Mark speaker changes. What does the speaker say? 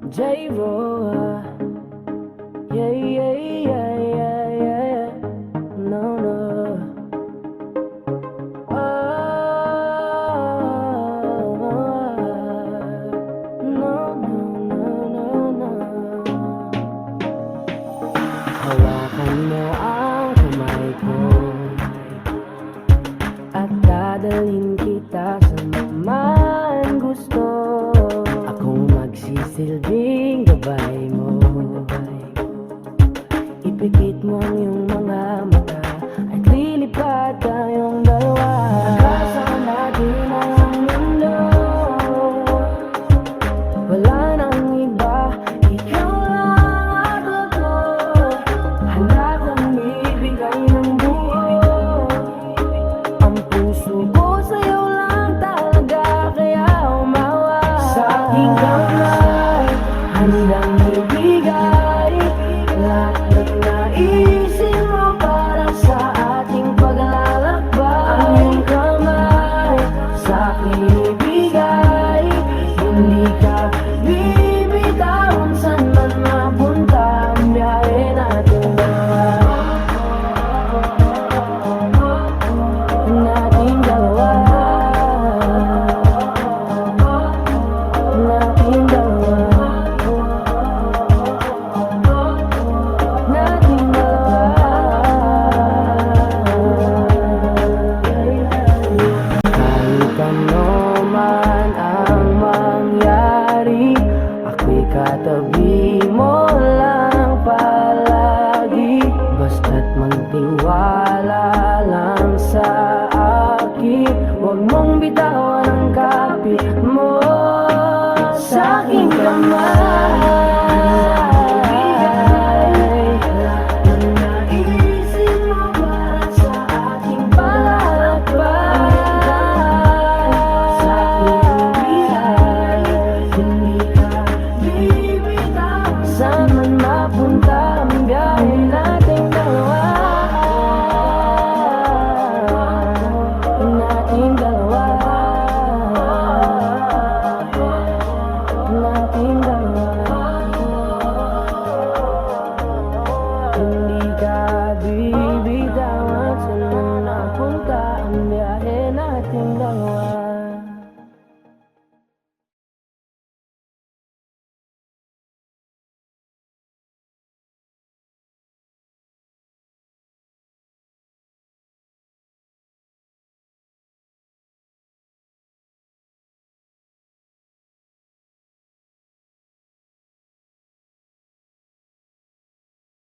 Speaker 1: J-Roa. Yeah, yeah, yeah, yeah, yeah. No, no. Oh, no, no, no, no, no. Hawakan mo ang kamay ko at dadalhin kita sa man gusto. Akong magsisilbing gabay mo. Ipikit mo ang iyong mga mata at lilipad tayong dalawa. Kasama natin ang mundo. Wala nang iba, ikaw lang at ako. Handa kong ibigay ng buo. Ang puso ko sa'yo lang talaga, kaya umawa. Sa aking kamay, handang ibigay lahat ng naisin mo para sa ating paglalakbay. Ang iyong kamay sa akin ibigay, hindi ka bibitawan saan man mapunta ang biyahe natin dalawa. Nating dalawa. Nating dalawa. Nating dalawa. Kahit ano man ang mangyari, ako'y katabi mo lang palagi. Basta't magtiwala lang sa akin, huwag mong bitawan ang kapit mo sa aking kamay.